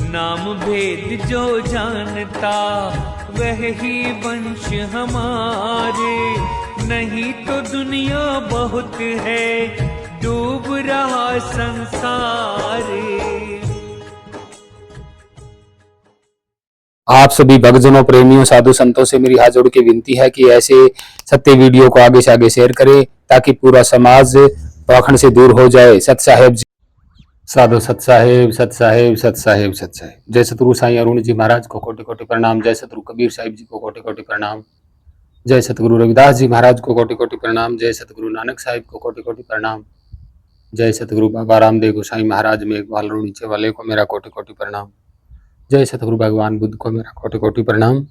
नाम भेद जो जानता वह ही वंश हमारे, नहीं तो दुनिया बहुत है डूब रहा संसार। आप सभी भक्तजनों, प्रेमियों, साधु संतों से मेरी हाथ जोड़ के विनती है कि ऐसे सत्य वीडियो को आगे से आगे शेयर करें ताकि पूरा समाज पाखंड से दूर हो जाए। सत साहेब जी, साधु सत साहेब, सत साहेब, सत साहेब, सत साहेब। जय सतगुरु साईं अरुण जी महाराज को कोटि कोटि प्रणाम। जय सतगुरु कबीर साहिब जी को कोटि कोटि प्रणाम। जय सतगुरु रविदास जी महाराज को कोटि कोटि प्रणाम। जय सतगुरु नानक साहिब को कोटि कोटि प्रणाम। जय सतगुरु बाबा रामदेव गोसाई महाराज मेघवाल नीचे वाले को मेरा कोटि कोटि प्रणाम। जय सतगुरु भगवान बुद्ध को मेरा कोटि कोटि प्रणाम।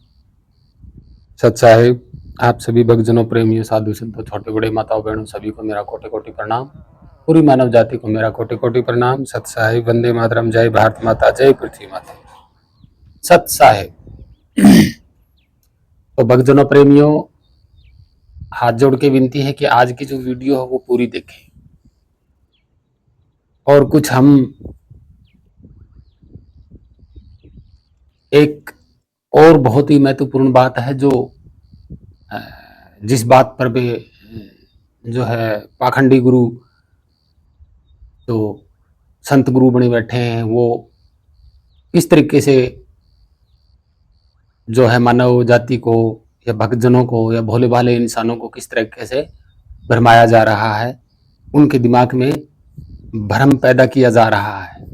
सत साहेब, आप सभी भक्तजनों, प्रेमियों, साधु संतों, छोटे बड़े माताओं बहनों सभी को मेरा कोटि कोटि प्रणाम। पूरी मानव जाति को मेरा कोटि कोटि प्रणाम। सत साहेब, वंदे मातरम, जय भारत माता, जय पृथ्वी माता। सत साहेब। तो भक्तजनों, प्रेमियों, हाथ जोड़ के विनती है कि आज की जो वीडियो है वो पूरी देखें। और कुछ हम एक और बहुत ही महत्वपूर्ण बात है जो जिस बात पर भी जो है पाखंडी गुरु जो संत गुरु बने बैठे हैं वो किस तरीके से जो है मानव जाति को या भक्तजनों को या भोले भाले इंसानों को किस तरीके से भरमाया जा रहा है, उनके दिमाग में भ्रम पैदा किया जा रहा है।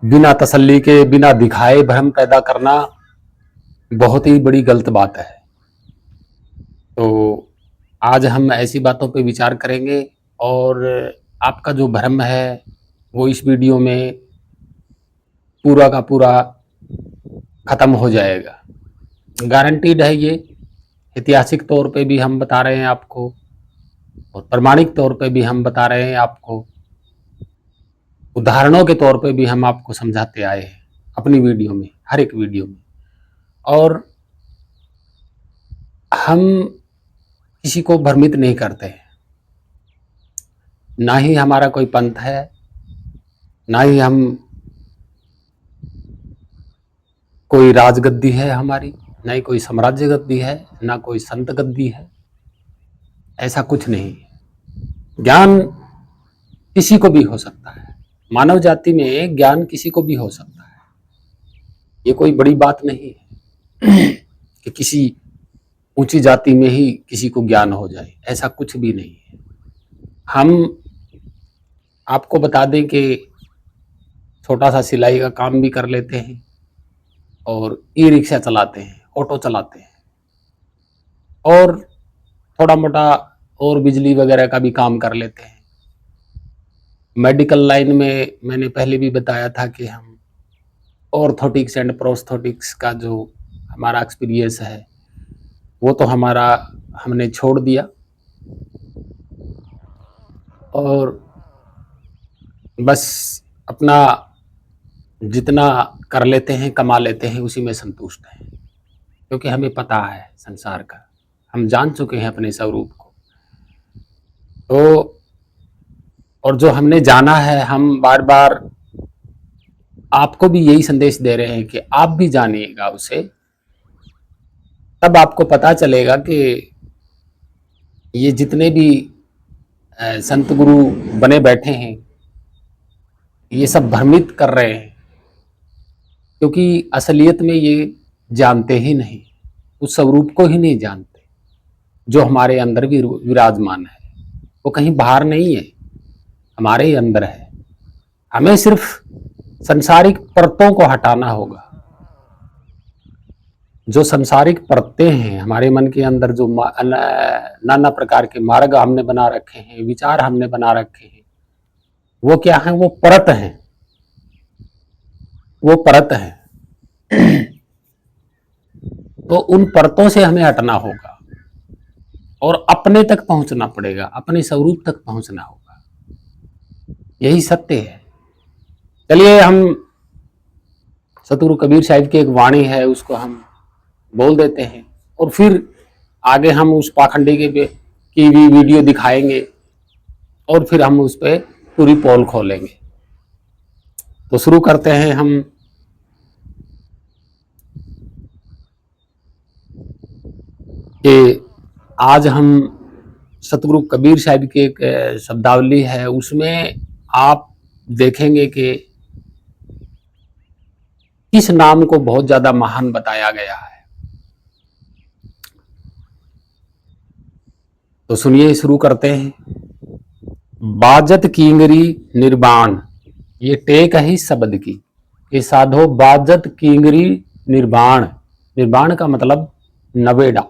बिना तसल्ली के, बिना दिखाए भ्रम पैदा करना बहुत ही बड़ी गलत बात है। तो आज हम ऐसी बातों पे विचार करेंगे और आपका जो भ्रम है वो इस वीडियो में पूरा का पूरा खत्म हो जाएगा। गारंटीड है ये। ऐतिहासिक तौर पे भी हम बता रहे हैं आपको और प्रमाणिक तौर पे भी हम बता रहे हैं आपको, उदाहरणों के तौर पे भी हम आपको समझाते आए हैं अपनी वीडियो में, हर एक वीडियो में। और हम किसी को भ्रमित नहीं करते, ना ही हमारा कोई पंथ है, ना ही हम कोई राजगद्दी है हमारी, ना ही कोई साम्राज्य गद्दी है, ना कोई संत गद्दी है। ऐसा कुछ नहीं। ज्ञान किसी को भी हो सकता है। मानव जाति में ज्ञान किसी को भी हो सकता है। ये कोई बड़ी बात नहीं है कि किसी ऊंची जाति में ही किसी को ज्ञान हो जाए, ऐसा कुछ भी नहीं है। हम आपको बता दें कि छोटा सा सिलाई का काम भी कर लेते हैं और ई रिक्शा चलाते हैं, ऑटो चलाते हैं और थोड़ा मोटा और बिजली वगैरह का भी काम कर लेते हैं। मेडिकल लाइन में मैंने पहले भी बताया था कि हम ऑर्थोटिक्स एंड प्रोस्थेटिक्स का जो हमारा एक्सपीरियंस है वो तो हमने छोड़ दिया और बस अपना जितना कर लेते हैं, कमा लेते हैं, उसी में संतुष्ट हैं। क्योंकि हमें पता है संसार का, हम जान चुके हैं अपने स्वरूप को। तो और जो हमने जाना है, हम बार बार आपको भी यही संदेश दे रहे हैं कि आप भी जानिएगा उसे, तब आपको पता चलेगा कि ये जितने भी संत गुरु बने बैठे हैं ये सब भ्रमित कर रहे हैं, क्योंकि असलियत में ये जानते ही नहीं, उस स्वरूप को ही नहीं जानते जो हमारे अंदर भी विराजमान है। वो कहीं बाहर नहीं है, हमारे ही अंदर है। हमें सिर्फ संसारिक परतों को हटाना होगा। जो संसारिक परतें हैं हमारे मन के अंदर, जो नाना प्रकार के मार्ग हमने बना रखे हैं, विचार हमने बना रखे हैं, वो क्या है? वो परत है, वो परत है। तो उन परतों से हमें हटना होगा और अपने तक पहुंचना पड़ेगा, अपने स्वरूप तक पहुंचना होगा। यही सत्य है। चलिए, हम सतगुरु कबीर साहिब की एक वाणी है, उसको हम बोल देते हैं और फिर आगे हम उस पाखंडी की भी वीडियो दिखाएंगे और फिर हम उस पर पूरी पोल खोलेंगे। तो शुरू करते हैं हम कि आज हम सतगुरु कबीर साहब की एक शब्दावली है, उसमें आप देखेंगे कि किस नाम को बहुत ज्यादा महान बताया गया है। तो सुनिए, शुरू करते हैं। बाजत कींगरी निर्वाण, ये टेक है शब्द की कि साधो बाजत कींगरी निर्वाण। निर्वाण का मतलब नवेड़ा,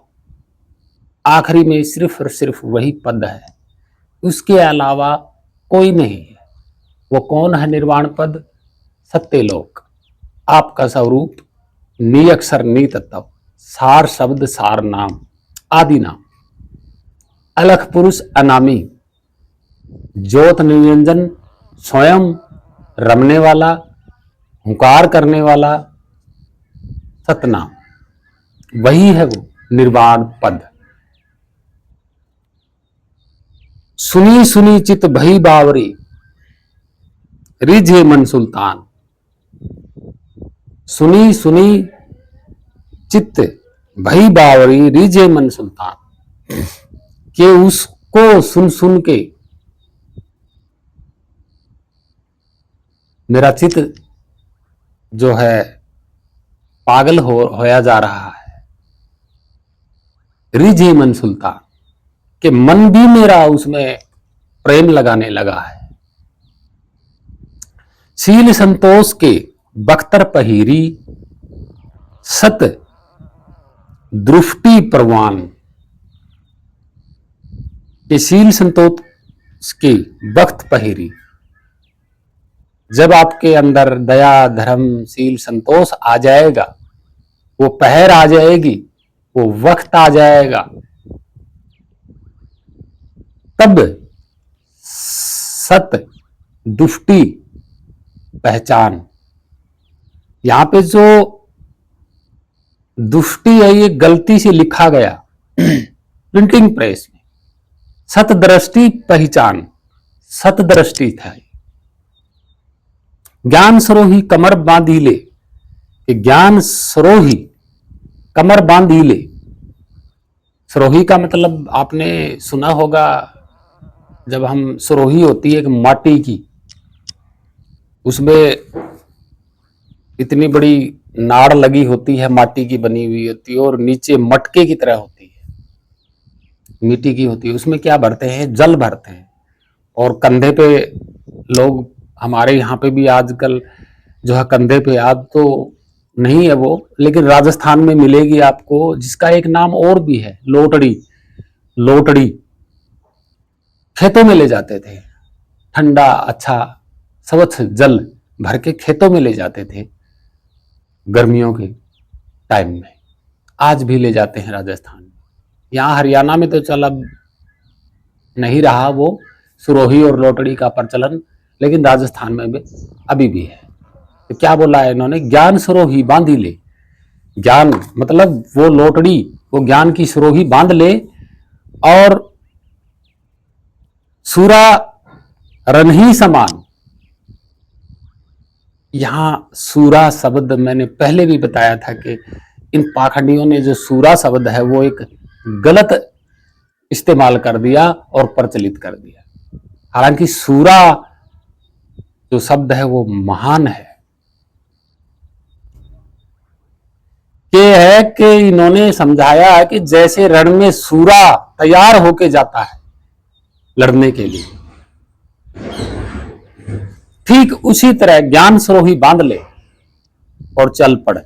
आखिरी में सिर्फ और सिर्फ वही पद है, उसके अलावा कोई नहीं है। वो कौन है निर्वाण पद? सत्यलोक, आपका स्वरूप, नी अक्षर नी तत्व, सार शब्द सार नाम, आदि नाम, अलख पुरुष अनामी, ज्योत निरंजन, स्वयं रमने वाला, हुंकार करने वाला, सतनाम, वही है वो निर्वाण पद। सुनी सुनी चित भई बावरी, रिझे मन सुल्तान। सुनी सुनी चित्त भई बावरी, रिझे मन सुल्तान, कि उसको सुन सुन के मेरा चित्त जो है पागल होया जा रहा है। रिझे मन सुल्तान, कि मन भी मेरा उसमें प्रेम लगाने लगा है। शील संतोष के बख्तर पहिरी, सत दृष्टि प्रवान, कि शील संतोष के बख्त पहिरी, जब आपके अंदर दया धर्म शील संतोष आ जाएगा, वो पहर आ जाएगी, वो वक्त आ जाएगा, तब सत दुष्टि पहचान। यहां पे जो दुष्टि है ये गलती से लिखा गया प्रिंटिंग प्रेस में, सत दृष्टि पहचान, सत दृष्टि था। ज्ञान सरोही कमर बांधी ले, ज्ञान सरोही कमर बांधी ले। सरोही का मतलब आपने सुना होगा, जब हम सरोही होती है एक माटी की, उसमें इतनी बड़ी नाड़ लगी होती है, माटी की बनी हुई होती है, और नीचे मटके की तरह होती है, मिट्टी की होती है। उसमें क्या भरते हैं? जल भरते हैं, और कंधे पे लोग, हमारे यहाँ पे भी आजकल जो है कंधे पे, आज तो नहीं है वो, लेकिन राजस्थान में मिलेगी आपको, जिसका एक नाम और भी है, लोटड़ी। लोटड़ी खेतों में ले जाते थे, ठंडा अच्छा स्वच्छ जल भर के खेतों में ले जाते थे गर्मियों के टाइम में। आज भी ले जाते हैं राजस्थान में। यहाँ हरियाणा में तो चल अब नहीं रहा वो सुरोही और लोटड़ी का प्रचलन, लेकिन राजस्थान में भी अभी भी है। तो क्या बोला है इन्होंने? ज्ञान सरोही बांधी ले। ज्ञान मतलब वो लोटड़ी, वो ज्ञान की सरोही बांध ले, और सूरा रन्ही समान। यहां सूरा शब्द मैंने पहले भी बताया था कि इन पाखंडियों ने जो सूरा शब्द है वो एक गलत इस्तेमाल कर दिया और प्रचलित कर दिया। हालांकि सूरा जो शब्द है वो महान है। ये है कि इन्होंने समझाया है कि जैसे रण में सूरा तैयार होके जाता है लड़ने के लिए, ठीक उसी तरह ज्ञान सरोही बांध ले और चल पड़े।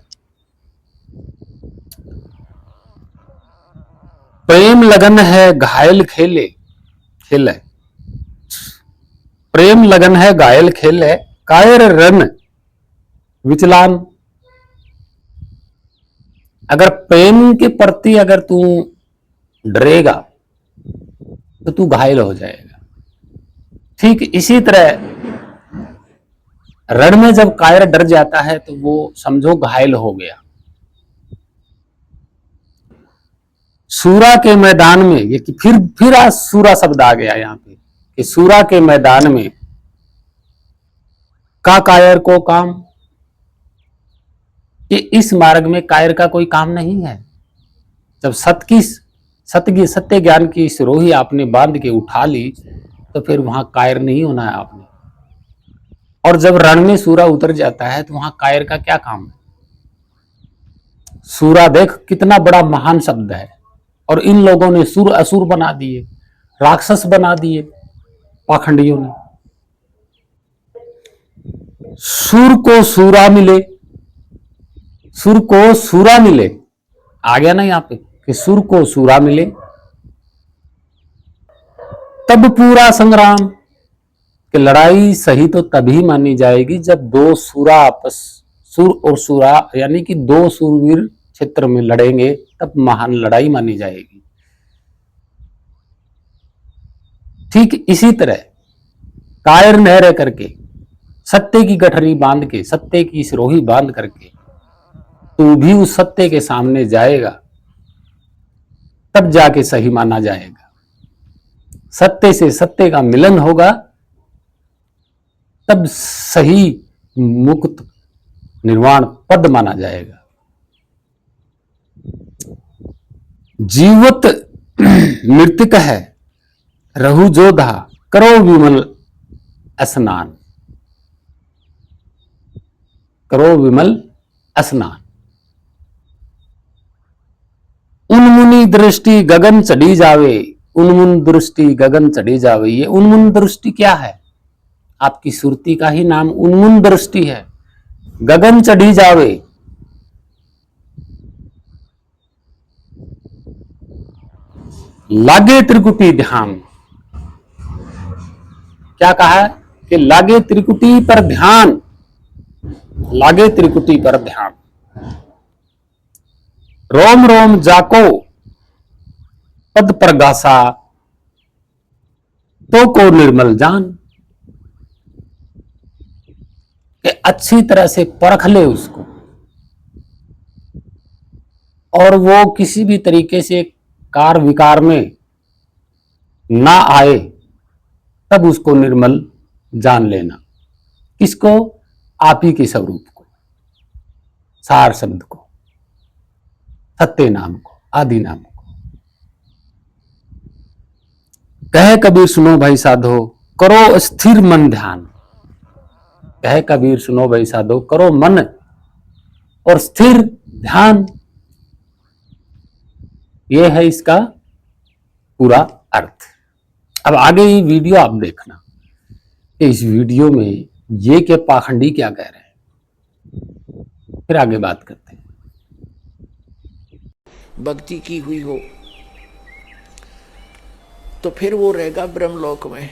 प्रेम लगन है घायल खेले, खेले प्रेम लगन है घायल खेले, कायर रन विचलान। अगर प्रेम के प्रति अगर तू डरेगा तो तू घायल हो जाएगा। ठीक इसी तरह रण में जब कायर डर जाता है तो वो समझो घायल हो गया। सूरा के मैदान में, ये कि फिर आज सूरा शब्द आ गया यहाँ पे कि सूरा के मैदान में का कायर को काम, कि इस मार्ग में कायर का कोई काम नहीं है। जब सत्य ज्ञान की सिरोही आपने बांध के उठा ली तो फिर वहां कायर नहीं होना है आपने। और जब रण में सूरा उतर जाता है तो वहां कायर का क्या काम है। सूरा देख कितना बड़ा महान शब्द है, और इन लोगों ने सुर असुर बना दिए, राक्षस बना दिए पाखंडियों ने। सुर को सूरा मिले, सुर को सूरा मिले, आ गया ना यहाँ पे कि सुर को सूरा मिले तब पूरा संग्राम। कि लड़ाई सही तो तभी मानी जाएगी जब दो सूरा आपस, सुर और सूरा यानी कि दो सूरवीर क्षेत्र में लड़ेंगे, तब महान लड़ाई मानी जाएगी। ठीक इसी तरह कायर न रह करके, सत्य की गठरी बांध के, सत्य की सिरोही बांध करके तू भी उस सत्य के सामने जाएगा, तब जाके सही माना जाएगा। सत्य से सत्य का मिलन होगा, तब सही मुक्त निर्वाण पद माना जाएगा। जीवत मृतिक है रहु जोधा, करो विमल स्नान, करो विमल स्नान। उन्मुनि दृष्टि गगन चढ़ी जावे, उन्मुन दृष्टि गगन चढ़ी जावे। ये उन्मुन दृष्टि क्या है? आपकी सुरती का ही नाम उन्मुन दृष्टि है। गगन चढ़ी जावे, लागे त्रिकुटी ध्यान। क्या कहा है कि लागे त्रिकुटी पर ध्यान, लागे त्रिकुटी पर ध्यान। रोम रोम जाको पद प्रगासा, तो को निर्मल जान। कि अच्छी तरह से परख ले उसको, और वो किसी भी तरीके से कार विकार में ना आए, तब उसको निर्मल जान लेना। किसको? आप ही के स्वरूप को, सार शब्द को, सत्य नाम को, आदि नाम को। कहे कबीर सुनो भाई साधो, करो स्थिर मन ध्यान। कहे कबीर सुनो भाई साधो, करो मन और स्थिर ध्यान। यह है इसका पूरा अर्थ। अब आगे ये वीडियो आप देखना कि इस वीडियो में ये के पाखंडी क्या कह रहे हैं, फिर आगे बात करते हैं। भक्ति की हुई हो तो फिर वो रहेगा ब्रह्मलोक में।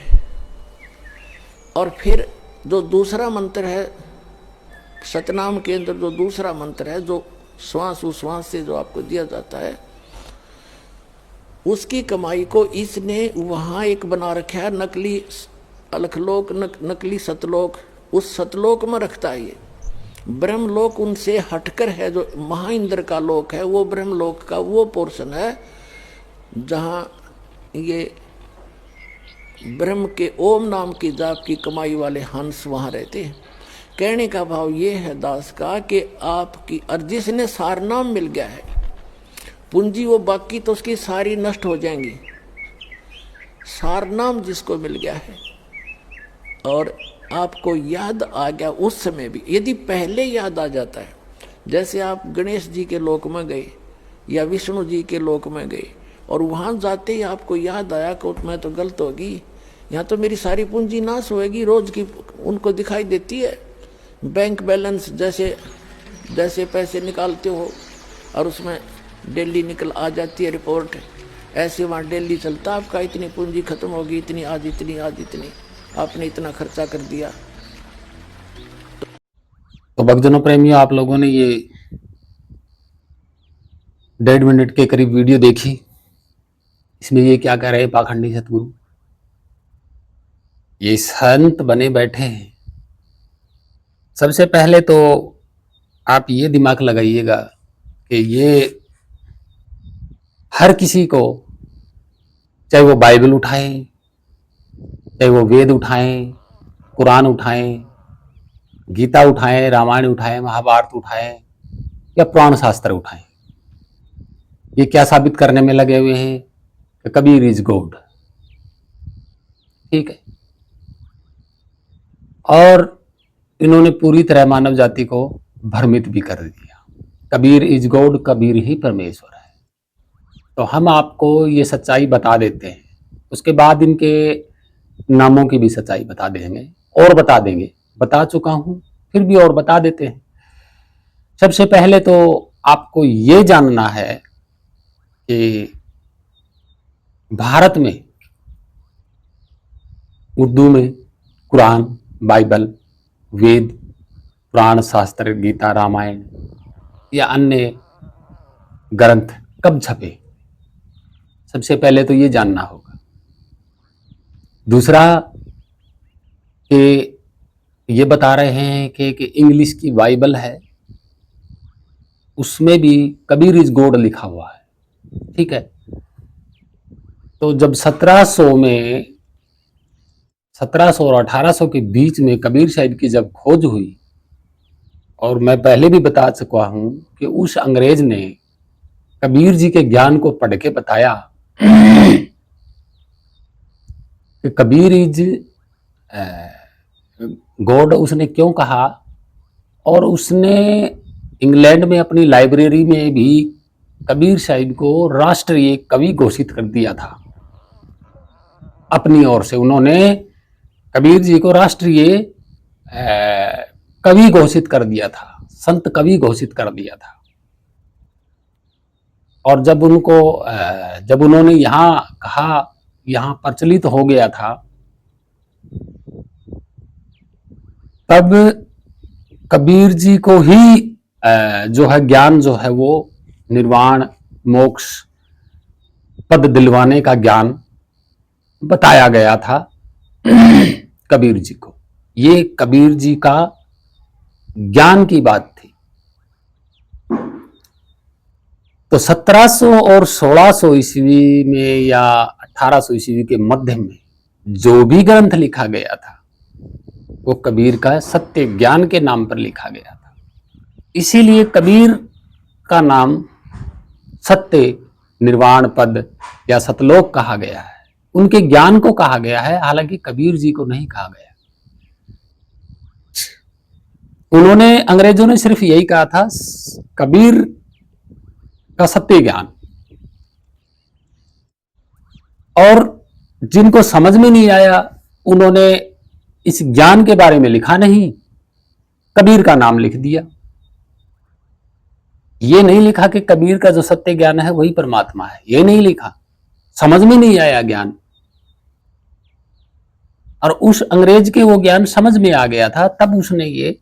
और फिर जो दूसरा मंत्र है सतनाम के अंदर, जो दूसरा मंत्र है जो श्वास उश्वास से जो आपको दिया जाता है, उसकी कमाई को इसने वहाँ एक बना रखा है नकली अलखलोक, नकली सतलोक। उस सतलोक में रखता है ये। ब्रह्मलोक उनसे हटकर है, जो महाइंद्र का लोक है, वो ब्रह्मलोक का वो पोर्शन है जहाँ ये ब्रह्म के ओम नाम की जाप की कमाई वाले हंस वहाँ रहते हैं। कहने का भाव ये है दास का कि आपकी और जिसने सारनाम मिल गया है, पूंजी वो बाकी तो उसकी सारी नष्ट हो जाएंगी। सारनाम जिसको मिल गया है और आपको याद आ गया उस समय भी, यदि पहले याद आ जाता है, जैसे आप गणेश जी के लोक में गए या विष्णु जी के लोक में गए और वहाँ जाते ही आपको याद आया कि मैं तो गलत होगी, यहाँ तो मेरी सारी पूंजी नाश होएगी, रोज की उनको दिखाई देती है। बैंक बैलेंस जैसे जैसे पैसे निकालते हो और उसमें डेली निकल आ जाती है रिपोर्ट, ऐसे वहाँ डेली चलता आपका इतनी पूंजी खत्म होगी, इतनी आज इतनी, आज इतनी, आपने इतना खर्चा कर दिया। तो भक्तजनों प्रेमियों, आप लोगों ने ये 1.5 मिनट के करीब वीडियो देखी। इसमें ये क्या कह रहे हैं पाखंडी सतगुरु? ये संत बने बैठे हैं। सबसे पहले तो आप ये दिमाग लगाइएगा कि ये हर किसी को, चाहे वो बाइबल उठाएं, चाहे वो वेद उठाएं, कुरान उठाएं, गीता उठाएं, रामायण उठाएं, महाभारत उठाएं या पुराण शास्त्र उठाएं, ये क्या साबित करने में लगे हुए हैं कि कबीर इज गॉड। ठीक है, और इन्होंने पूरी तरह मानव जाति को भ्रमित भी कर दिया। कबीर इज गॉड, कबीर ही परमेश्वर है। तो हम आपको ये सच्चाई बता देते हैं, उसके बाद इनके नामों की भी सच्चाई बता देंगे और बता देंगे, बता चुका हूं फिर भी और बता देते हैं। सबसे पहले तो आपको ये जानना है कि भारत में उर्दू में कुरान, बाइबल, वेद, पुराण शास्त्र, गीता, रामायण या अन्य ग्रंथ कब छपे, सबसे पहले तो ये जानना होगा। दूसरा कि ये बता रहे हैं कि इंग्लिश की बाइबल है, उसमें भी कबीर इज गॉड लिखा हुआ है। ठीक है, तो जब 1700 और 1800 के बीच में कबीर साहिब की जब खोज हुई, और मैं पहले भी बता चुका हूं कि उस अंग्रेज ने कबीर जी के ज्ञान को पढ़ के बताया कि कबीर इज गॉड, उसने क्यों कहा, और उसने इंग्लैंड में अपनी लाइब्रेरी में भी कबीर साहिब को राष्ट्रीय कवि घोषित कर दिया था। अपनी ओर से उन्होंने कबीर जी को राष्ट्रीय कवि घोषित कर दिया था, संत कवि घोषित कर दिया था। और जब उन्होंने यहाँ कहा, यहाँ प्रचलित हो गया था, तब कबीर जी को ही जो है ज्ञान जो है वो निर्वाण मोक्ष पद दिलवाने का ज्ञान बताया गया था कबीर जी को। ये कबीर जी का ज्ञान की बात थी। तो 1700 और 1600 ईस्वी में या 1800 ईस्वी के मध्य में जो भी ग्रंथ लिखा गया था वो कबीर का सत्य ज्ञान के नाम पर लिखा गया था। इसीलिए कबीर का नाम सत्य, निर्वाण पद या सतलोक कहा गया है, उनके ज्ञान को कहा गया है, हालांकि कबीर जी को नहीं कहा गया। उन्होंने, अंग्रेजों ने सिर्फ यही कहा था कबीर का सत्य ज्ञान, और जिनको समझ में नहीं आया उन्होंने इस ज्ञान के बारे में लिखा नहीं, कबीर का नाम लिख दिया। ये नहीं लिखा कि कबीर का जो सत्य ज्ञान है वही परमात्मा है, ये नहीं लिखा, समझ में नहीं आया ज्ञान। और उस अंग्रेज के वो ज्ञान समझ में आ गया था, तब उसने ये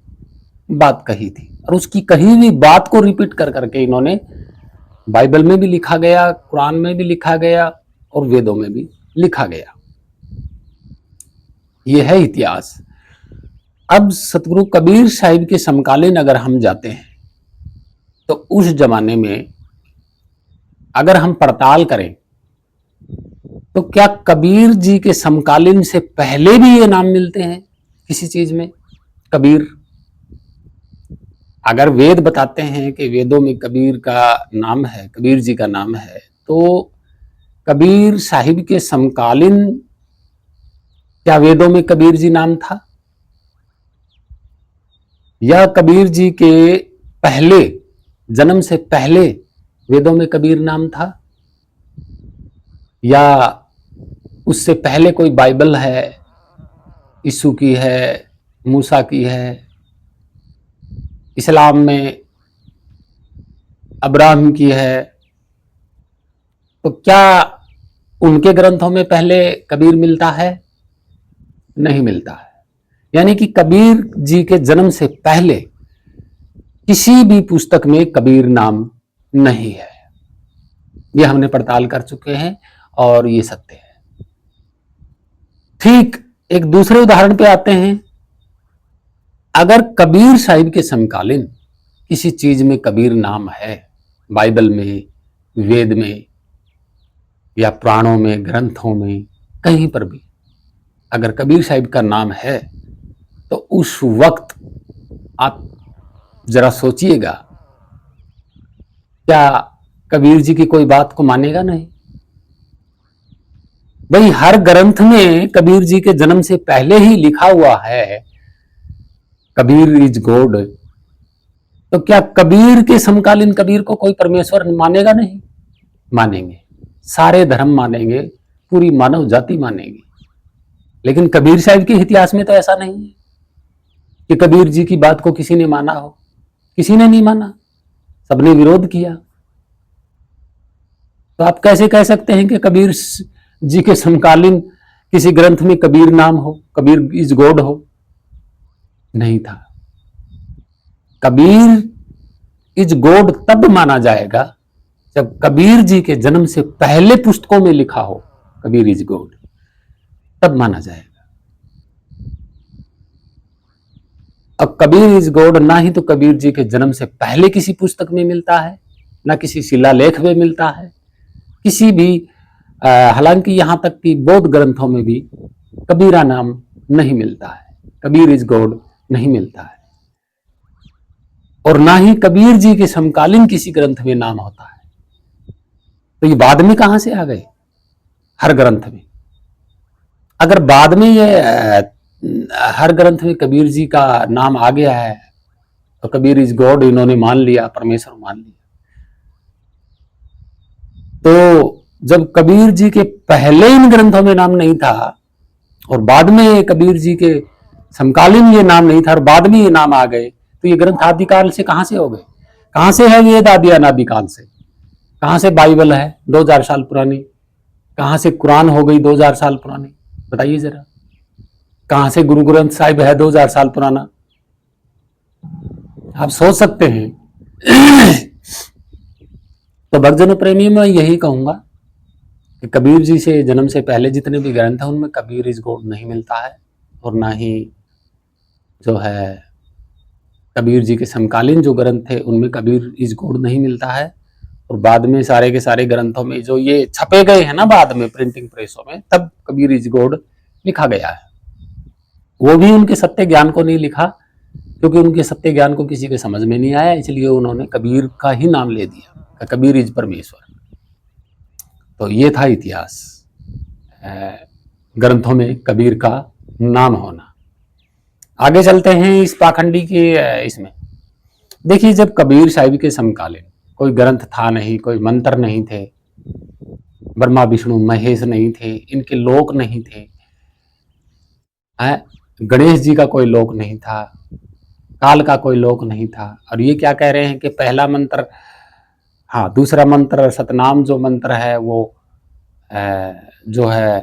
बात कही थी, और उसकी कही हुई बात को रिपीट कर करके इन्होंने बाइबल में भी लिखा गया, कुरान में भी लिखा गया और वेदों में भी लिखा गया। यह है इतिहास। अब सतगुरु कबीर साहिब के समकालीन अगर हम जाते हैं तो उस जमाने में अगर हम पड़ताल करें तो क्या कबीर जी के समकालीन से पहले भी ये नाम मिलते हैं किसी चीज में? कबीर, अगर वेद बताते हैं कि वेदों में कबीर का नाम है, कबीर जी का नाम है, तो कबीर साहिब के समकालीन क्या वेदों में कबीर जी नाम था, या कबीर जी के पहले, जन्म से पहले वेदों में कबीर नाम था, या उससे पहले कोई बाइबल है, यीशु की है, मूसा की है, इस्लाम में अब्राहम की है, तो क्या उनके ग्रंथों में पहले कबीर मिलता है? नहीं मिलता है। यानी कि कबीर जी के जन्म से पहले किसी भी पुस्तक में कबीर नाम नहीं है। ये हमने पड़ताल कर चुके हैं और ये सत्य है। ठीक एक दूसरे उदाहरण पे आते हैं। अगर कबीर साहिब के समकालीन किसी चीज में कबीर नाम है, बाइबल में, वेद में या पुराणों में, ग्रंथों में, कहीं पर भी अगर कबीर साहिब का नाम है, तो उस वक्त आप जरा सोचिएगा, क्या कबीर जी की कोई बात को मानेगा? नहीं। भाई हर ग्रंथ में कबीर जी के जन्म से पहले ही लिखा हुआ है कबीर इज गॉड। तो क्या कबीर के समकालीन कबीर को कोई परमेश्वर मानेगा? नहीं मानेंगे, सारे धर्म मानेंगे, पूरी मानव जाति मानेगी। लेकिन कबीर साहब के इतिहास में तो ऐसा नहीं है कि कबीर जी की बात को किसी ने माना हो। किसी ने नहीं माना, सबने विरोध किया। तो आप कैसे कह सकते हैं कि कबीर जी के समकालीन किसी ग्रंथ में कबीर नाम हो, कबीर इज गॉड हो? नहीं था। कबीर इज गॉड तब माना जाएगा जब कबीर जी के जन्म से पहले पुस्तकों में लिखा हो कबीर इज गॉड, तब माना जाएगा। अब कबीर इज गॉड ना ही तो कबीर जी के जन्म से पहले किसी पुस्तक में मिलता है, ना किसी शिलालेख में मिलता है, किसी भी हालांकि यहां तक कि बौद्ध ग्रंथों में भी कबीरा नाम नहीं मिलता है, कबीर इज गॉड नहीं मिलता है। और ना ही कबीर जी के समकालीन किसी ग्रंथ में नाम होता है। तो ये बाद में कहां से आ गए? हर ग्रंथ में। अगर बाद में ये हर ग्रंथ में कबीर जी का नाम आ गया है तो कबीर इज गॉड इन्होंने मान लिया, परमेश्वर मान लिया। तो जब कबीर जी के पहले इन ग्रंथों में नाम नहीं था और बाद में कबीर जी के समकालीन ये नाम नहीं था और बाद में ये नाम आ गए, तो ये ग्रंथ आदिकाल से कहां से हो गए? कहां से है वेद आदि अनादि काल से? कहां से बाइबल है 2000 साल पुरानी? कहां से कुरान हो गई 2000 साल पुरानी? बताइए जरा। कहां से गुरु ग्रंथ साहिब है 2000 साल पुराना? आप सोच सकते हैं। तो भक्तजन प्रेमी में यही कहूंगा कि कबीर जी से जन्म से पहले जितने भी ग्रंथ हैं उनमें कबीर इज गॉड नहीं मिलता है, और ना ही जो है कबीर जी के समकालीन जो ग्रंथ थे उनमें कबीर इज गॉड नहीं मिलता है। और बाद में सारे के सारे ग्रंथों में जो ये छपे गए हैं ना बाद में प्रिंटिंग प्रेसों में, तब कबीर इज गॉड लिखा गया है। वो भी उनके सत्य ज्ञान को नहीं लिखा, क्योंकि उनके सत्य ज्ञान को किसी के समझ में नहीं आया, इसलिए उन्होंने कबीर का ही नाम ले दिया, कबीर इज परमेश्वर। तो ये था इतिहास ग्रंथों में कबीर का नाम होना। आगे चलते हैं इस पाखंडी के इसमें। देखिए, जब कबीर साहिब के समकालीन कोई ग्रंथ था नहीं, कोई मंत्र नहीं थे, ब्रह्मा विष्णु महेश नहीं थे, इनके लोक नहीं थे, गणेश जी का कोई लोक नहीं था, काल का कोई लोक नहीं था, और ये क्या कह रहे हैं कि पहला मंत्र, हाँ दूसरा मंत्र सतनाम जो मंत्र है वो जो है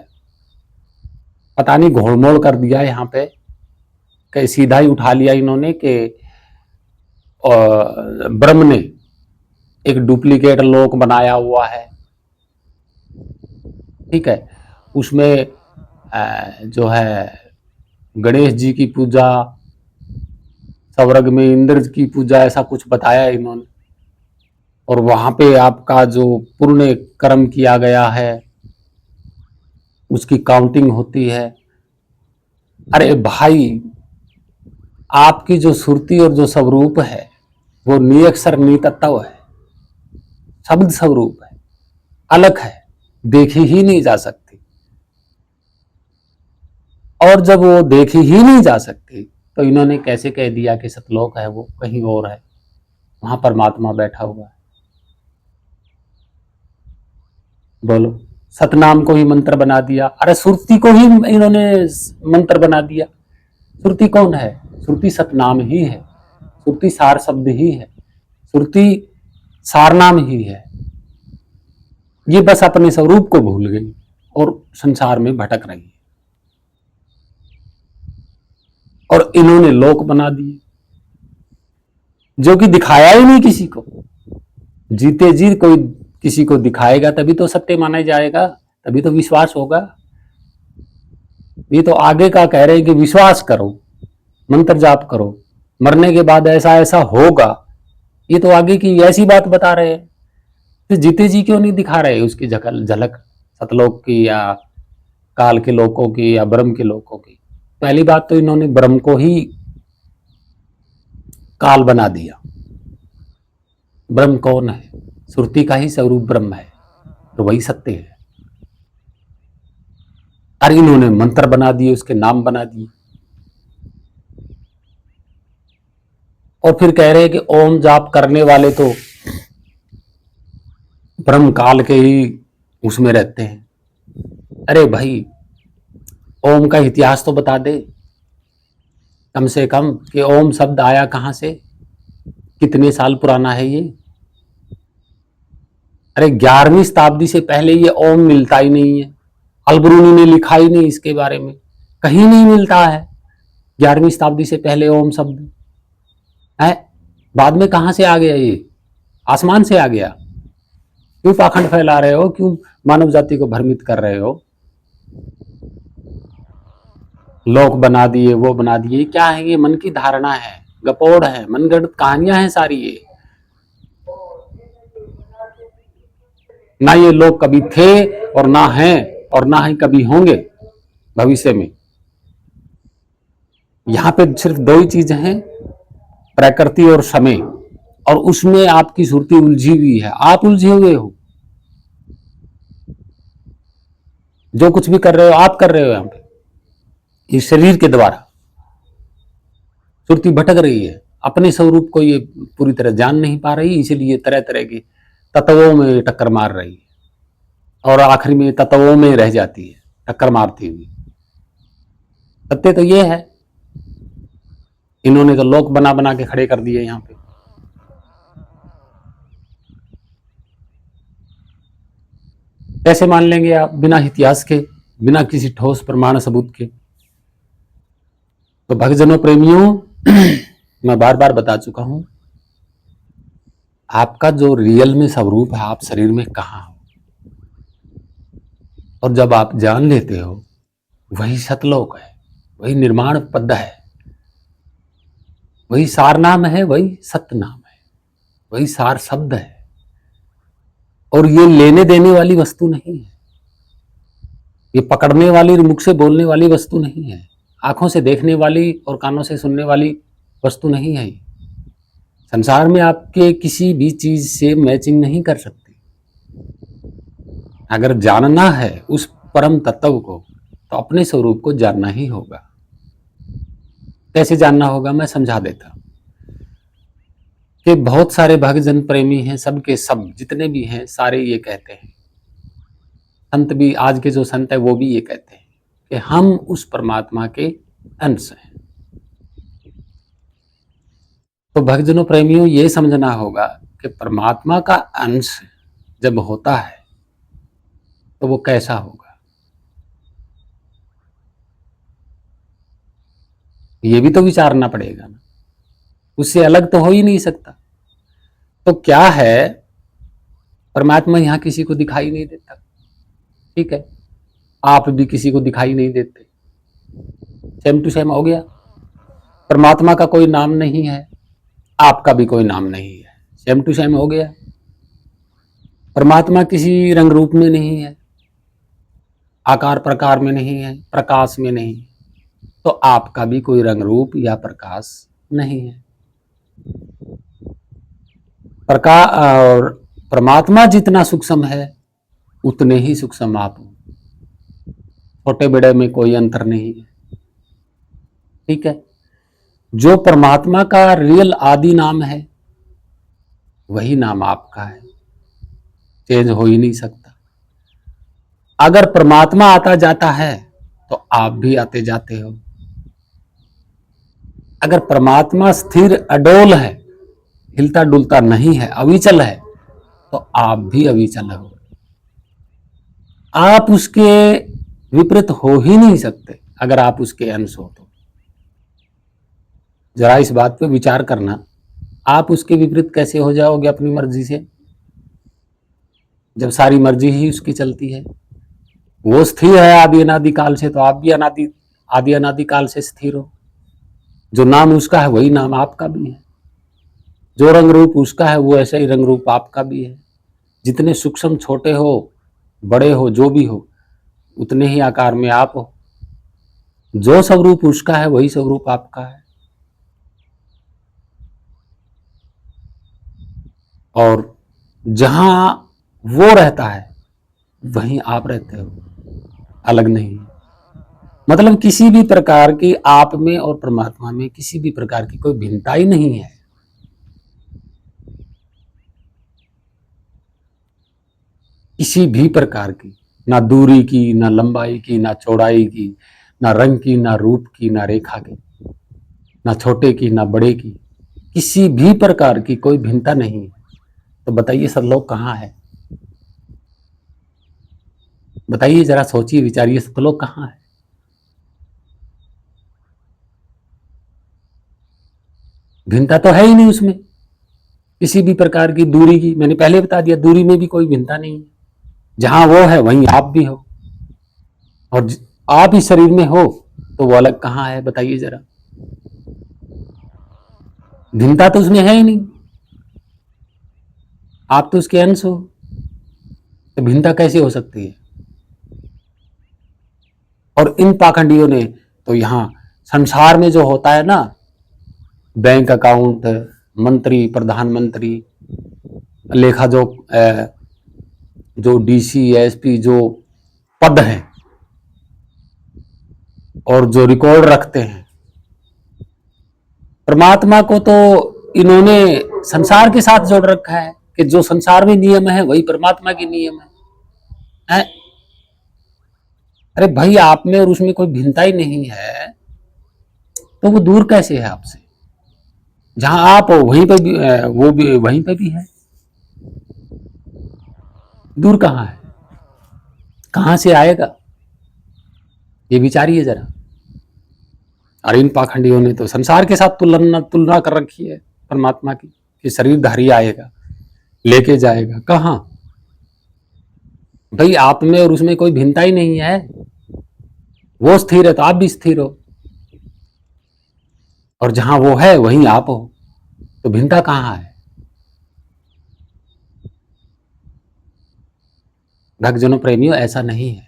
पता नहीं घोलमोल कर दिया यहाँ पे, कि सीधा ही उठा लिया इन्होंने कि ब्रह्म ने एक डुप्लीकेट लोक बनाया हुआ है, ठीक है, उसमें जो है गणेश जी की पूजा, स्वर्ग में इंद्र की पूजा, ऐसा कुछ बताया इन्होंने, और वहां पे आपका जो पुण्य कर्म किया गया है उसकी काउंटिंग होती है। अरे भाई, आपकी जो सुरती और जो स्वरूप है वो नियक्षर नितत्व है, शब्द स्वरूप है, अलग है, देखी ही नहीं जा सकती। और जब वो देखी ही नहीं जा सकती तो इन्होंने कैसे कह दिया कि सतलोक है वो कहीं और है, वहां परमात्मा बैठा हुआ है। बोलो, सतनाम को ही मंत्र बना दिया। अरे सुरती को ही इन्होंने मंत्र बना दिया। सुरती कौन है? सुरती सतनाम ही है, सुरती सार शब्द ही है, सुरती सार नाम ही है। ये बस अपने स्वरूप को भूल गई और संसार में भटक रही है, और इन्होंने लोक बना दिए जो कि दिखाया ही नहीं किसी को। जीते जी कोई किसी को दिखाएगा तभी तो सत्य माना जाएगा, तभी तो विश्वास होगा। ये तो आगे का कह रहे हैं कि विश्वास करो, मंत्र जाप करो, मरने के बाद ऐसा ऐसा होगा, ये तो आगे की ऐसी बात बता रहे हैं। तो जीते जी क्यों नहीं दिखा रहे उसकी झलक सतलोक की या काल के लोकों की या ब्रह्म के लोकों की? पहली बात तो इन्होंने ब्रह्म को ही काल बना दिया। ब्रह्म कौन है? श्रुति का ही स्वरूप ब्रह्म है, तो वही सत्य है। और इन्होंने मंत्र बना दिए, उसके नाम बना दिए, और फिर कह रहे हैं कि ओम जाप करने वाले तो ब्रह्म काल के ही उसमें रहते हैं। अरे भाई, ओम का इतिहास तो बता दे कम से कम, कि ओम शब्द आया कहां से, कितने साल पुराना है ये। अरे 11वीं शताब्दी से पहले ये ओम मिलता ही नहीं है। अलबरूनी ने लिखा ही नहीं इसके बारे में, कहीं नहीं मिलता है 11वीं शताब्दी से पहले ओम शब्द है। बाद में कहां से आ गया ये? आसमान से आ गया। क्यों पाखंड फैला रहे हो? क्यों मानव जाति को भ्रमित कर रहे हो? लोक बना दिए, वो बना दिए, क्या है ये? मन की धारणा है, गपोड़ है, मनगढ़ंत कहानियां हैं सारी ये। ना ये लोग कभी थे और ना हैं और ना ही कभी होंगे भविष्य में। यहां पे सिर्फ दो ही चीजें हैं, प्रकृति और समय, और उसमें आपकी सुरती उलझी हुई है, आप उलझे हुए हो। जो कुछ भी कर रहे हो आप कर रहे हो। यहां पे इस शरीर के द्वारा सुरती भटक रही है, अपने स्वरूप को ये पूरी तरह जान नहीं पा रही, इसलिए तरह तरह के तत्वों में टक्कर मार रही है, और आखिर में तत्वों में रह जाती है टक्कर मारती हुई। सत्य तो ये है, इन्होंने तो लोक बना बना के खड़े कर दिए यहां पे। कैसे मान लेंगे आप बिना इतिहास के, बिना किसी ठोस प्रमाण सबूत के? तो भक्तजनों, प्रेमियों, मैं बार बार बता चुका हूं, आपका जो रियल में स्वरूप है, आप शरीर में कहां हो, और जब आप जान लेते हो, वही सतलोक है, वही निर्माण पद है, वही सार नाम है, वही सत्य नाम है, वही सार शब्द है। और ये लेने देने वाली वस्तु नहीं है, ये पकड़ने वाली, मुख से बोलने वाली वस्तु नहीं है, आंखों से देखने वाली और कानों से सुनने वाली वस्तु नहीं है। संसार में आपके किसी भी चीज से मैचिंग नहीं कर सकती। अगर जानना है उस परम तत्व को, तो अपने स्वरूप को जानना ही होगा। कैसे जानना होगा, मैं समझा देता हूं। कि बहुत सारे भक्तजन प्रेमी हैं, सबके सब जितने भी हैं सारे ये कहते हैं, संत भी, आज के जो संत है वो भी ये कहते हैं कि हम उस परमात्मा के अंश हैं। तो भक्तजनों, प्रेमियों, ये समझना होगा कि परमात्मा का अंश जब होता है तो वो कैसा होगा, ये भी तो विचारना पड़ेगा ना, उससे अलग तो हो ही नहीं सकता। तो क्या है, परमात्मा यहां किसी को दिखाई नहीं देता, ठीक है, आप भी किसी को दिखाई नहीं देते, सेम टू सेम हो गया। परमात्मा का कोई नाम नहीं है, आपका भी कोई नाम नहीं है, सेम टू सेम हो गया। परमात्मा किसी रंग रूप में नहीं है, आकार प्रकार में नहीं है, प्रकाश में नहीं, तो आपका भी कोई रंग रूप या प्रकाश नहीं है। प्रकाश और परमात्मा जितना सूक्ष्म है उतने ही सूक्ष्म आप हो, छोटे बड़े में कोई अंतर नहीं है, ठीक है। जो परमात्मा का रियल आदि नाम है वही नाम आपका है, चेंज हो ही नहीं सकता। अगर परमात्मा आता जाता है तो आप भी आते जाते हो। अगर परमात्मा स्थिर अडोल है, हिलता डुलता नहीं है, अविचल है, तो आप भी अविचल हो। आप उसके विपरीत हो ही नहीं सकते अगर आप उसके अंश हो तो। जरा इस बात पे विचार करना, आप उसके विपरीत कैसे हो जाओगे अपनी मर्जी से, जब सारी मर्जी ही उसकी चलती है। वो स्थिर है आदि अनादि काल से, तो आप भी आदि अनादि काल से स्थिर हो। जो नाम उसका है वही नाम आपका भी है, जो रंग रूप उसका है वो ऐसा ही रंग रूप आपका भी है। जितने सूक्ष्म छोटे हो बड़े हो जो भी हो, उतने ही आकार में आप हो। जो स्वरूप उसका है वही स्वरूप आपका है। और जहां वो रहता है वहीं आप रहते हो, अलग नहीं। मतलब किसी भी प्रकार की आप में और परमात्मा में किसी भी प्रकार की कोई भिन्नता ही नहीं है। किसी भी प्रकार की, ना दूरी की, ना लंबाई की, ना चौड़ाई की, ना रंग की, ना रूप की, ना रेखा की, ना छोटे की, ना बड़े की, किसी भी प्रकार की कोई भिन्नता नहीं है। तो बताइए सतलोक कहाँ है? बताइए, जरा सोचिए विचारिए, सतलोक कहाँ है? भिन्नता तो है ही नहीं उसमें, किसी भी प्रकार की दूरी की। मैंने पहले बता दिया, दूरी में भी कोई भिन्नता नहीं है। जहां वो है वहीं आप भी हो, और आप ही शरीर में हो तो वो अलग कहाँ है? बताइए जरा। भिन्नता तो उसमें है ही नहीं, आप तो उसके अंश हो, तो भिन्नता कैसे हो सकती है? और इन पाखंडियों ने तो यहाँ संसार में जो होता है ना, बैंक अकाउंट, मंत्री, प्रधानमंत्री, लेखा जो डीसी, एसपी जो पद हैं और जो रिकॉर्ड रखते हैं, परमात्मा को तो इन्होंने संसार के साथ जोड़ रखा है कि जो संसार में नियम है वही परमात्मा के नियम है? अरे भाई, आप में और उसमें कोई भिन्नता ही नहीं है तो वो दूर कैसे है आपसे? जहां आप हो वहीं पे भी वो भी वहीं पे भी है, दूर कहाँ है? कहां से आएगा? ये विचारिए जरा। और इन पाखंडियों ने तो संसार के साथ तुलना कर रखी है परमात्मा की, कि शरीरधारी आएगा, लेके जाएगा। कहां? भाई, आप में और उसमें कोई भिन्नता ही नहीं है। वो स्थिर है तो आप भी स्थिर हो, और जहां वो है वहीं आप हो, तो भिन्नता कहां है? भक्तजनों, प्रेमियों, ऐसा नहीं है।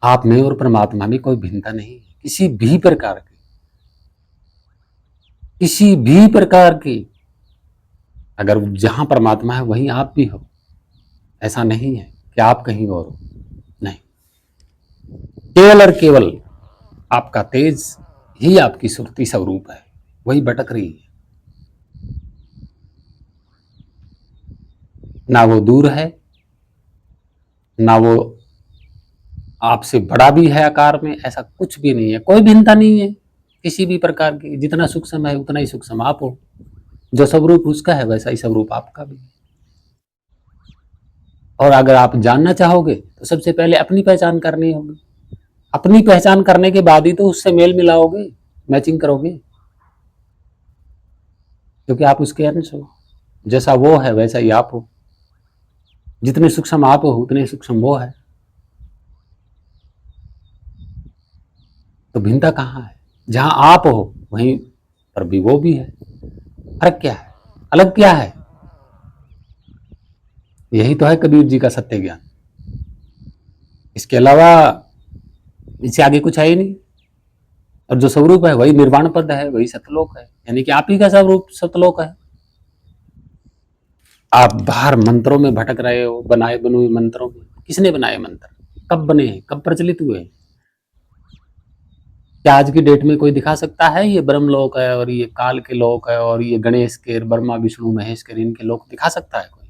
आप में और परमात्मा में कोई भिन्नता नहीं है, किसी भी प्रकार की, किसी भी प्रकार की। अगर जहां परमात्मा है वहीं आप भी हो, ऐसा नहीं है कि आप कहीं और हो, नहीं। केवल और केवल आपका तेज ही आपकी सुरती स्वरूप है, वही भटक रही है। ना वो दूर है, ना वो आपसे बड़ा भी है आकार में, ऐसा कुछ भी नहीं है, कोई भिन्नता नहीं है किसी भी प्रकार की। जितना सूक्ष्म है उतना ही सूक्ष्म आप हो, जो स्वरूप उसका है वैसा ही स्वरूप आपका भी। और अगर आप जानना चाहोगे तो सबसे पहले अपनी पहचान करनी होगी। अपनी पहचान करने के बाद ही तो उससे मेल मिलाओगे, मैचिंग करोगे, क्योंकि आप उसके अंश हो। जैसा वो है वैसा ही आप हो, जितने सूक्ष्म आप हो उतने सूक्ष्म वो है। तो भिन्नता कहाँ है? जहां आप हो वहीं पर भी वो भी है। फर्क क्या है? अलग क्या है? यही तो है कबीर जी का सत्य ज्ञान। इसके अलावा इससे आगे कुछ है ही नहीं। और जो स्वरूप है वही निर्वाण पद है, वही सतलोक है, यानी कि आप ही का स्वरूप सतलोक है। आप बाहर मंत्रों में भटक रहे हो, बनाए बनुए मंत्रों में। किसने बनाए मंत्र? कब बने हैं? कब प्रचलित हुए? क्या आज की डेट में कोई दिखा सकता है ये ब्रह्मलोक है और ये काल के लोक है और ये गणेश के, ब्रह्मा विष्णु महेश के, इनके लोक दिखा सकता है कोई?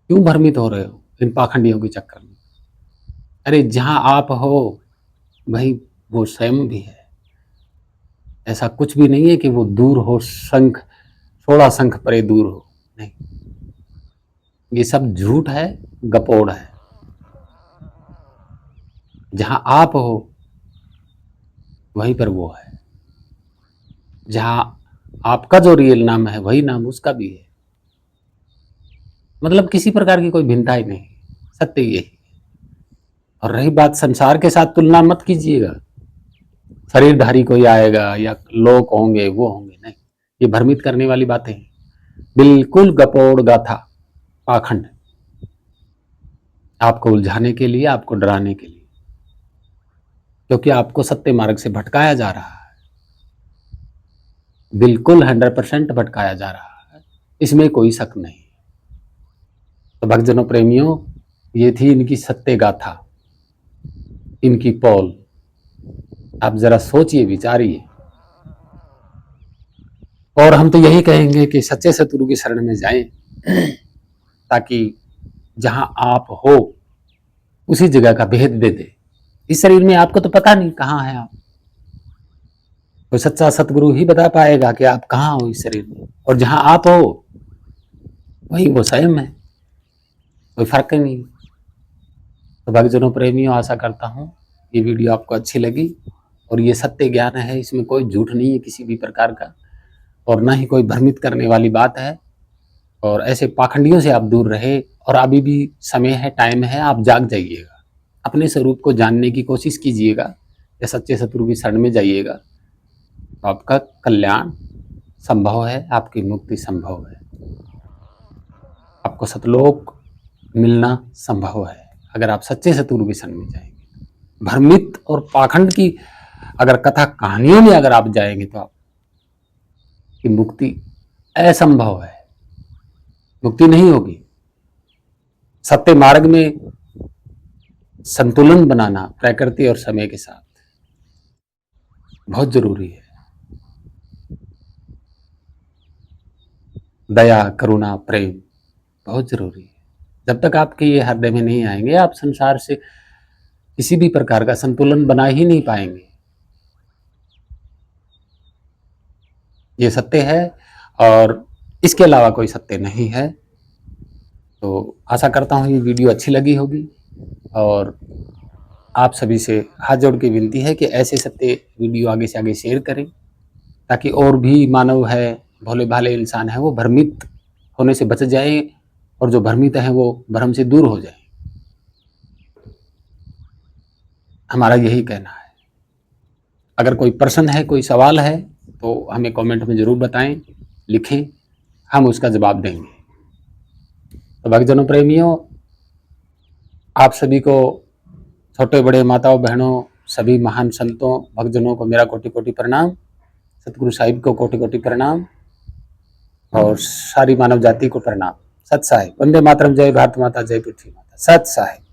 क्यों भ्रमित हो रहे हो इन पाखंडियों के चक्कर में? अरे जहां आप हो वही वो स्वयं भी है। ऐसा कुछ भी नहीं है कि वो दूर हो, शंख 16 शंख परे दूर हो, नहीं। ये सब झूठ है, गपोड़ है। जहां आप हो वहीं पर वो है। जहां आपका जो रियल नाम है वही नाम उसका भी है। मतलब किसी प्रकार की कोई भिन्नता ही नहीं, सत्य यही। और रही बात संसार के साथ, तुलना मत कीजिएगा। शरीरधारी कोई आएगा या लोग होंगे वो होंगे, नहीं। ये भ्रमित करने वाली बातें हैं, बिल्कुल गपोड़ गाथा, पाखंड, आपको उलझाने के लिए, आपको डराने के लिए, क्योंकि आपको सत्य मार्ग से भटकाया जा रहा है। बिल्कुल 100% भटकाया जा रहा है। इसमें कोई शक नहीं। तो भक्तजनों प्रेमियों, ये थी इनकी सत्य गाथा, इनकी पौल। आप जरा सोचिए, विचारिए। और हम तो यही कहेंगे कि सच्चे सतगुरु की शरण में जाएं, ताकि जहां आप हो उसी जगह का भेद दे दे। इस शरीर में आपको तो पता नहीं कहाँ है आप, तो सच्चा सतगुरु ही बता पाएगा कि आप कहाँ हो इस शरीर में, और जहां आप हो वही वो स्वयं है, कोई फर्क ही नहीं। तो भक्तजनों प्रेमियों, आशा करता हूँ ये वीडियो आपको अच्छी लगी, और ये सत्य ज्ञान है, इसमें कोई झूठ नहीं है किसी भी प्रकार का, और ना ही कोई भ्रमित करने वाली बात है। और ऐसे पाखंडियों से आप दूर रहे, और अभी भी समय है, टाइम है, आप जाग जाइएगा, अपने स्वरूप को जानने की कोशिश कीजिएगा, या सच्चे सतगुरु की शरण में जाइएगा, तो आपका कल्याण संभव है, आपकी मुक्ति संभव है, आपको सतलोक मिलना संभव है, अगर आप सच्चे सतगुरु की शरण में जाएंगे। भ्रमित और पाखंड की अगर कथा कहानियों में अगर आप जाएंगे तो आपकी मुक्ति असंभव है, मुक्ति नहीं होगी। सत्य मार्ग में संतुलन बनाना प्रकृति और समय के साथ बहुत जरूरी है। दया, करुणा, प्रेम बहुत जरूरी है। जब तक आपके ये हृदय में नहीं आएंगे, आप संसार से किसी भी प्रकार का संतुलन बना ही नहीं पाएंगे। ये सत्य है, और इसके अलावा कोई सत्य नहीं है। तो आशा करता हूँ ये वीडियो अच्छी लगी होगी, और आप सभी से हाथ जोड़ के विनती है कि ऐसे सत्य वीडियो आगे से आगे शेयर करें, ताकि और भी मानव है, भोले भाले इंसान है, वो भ्रमित होने से बच जाए, और जो भ्रमित है वो भ्रम से दूर हो जाए। हमारा यही कहना है। अगर कोई प्रश्न है, कोई सवाल है, तो हमें कमेंट में जरूर बताएं, लिखें, हम उसका जवाब देंगे। तो भक्तजनों प्रेमियों, आप सभी को, छोटे बड़े माताओं बहनों, सभी महान संतों भक्तजनों को मेरा कोटि कोटि प्रणाम, सतगुरु साहिब को कोटि कोटि प्रणाम, और सारी मानव जाति को प्रणाम। सत साहिब। वंदे मातरम। जय भारत माता, जय पृथ्वी माता। सत साहिब।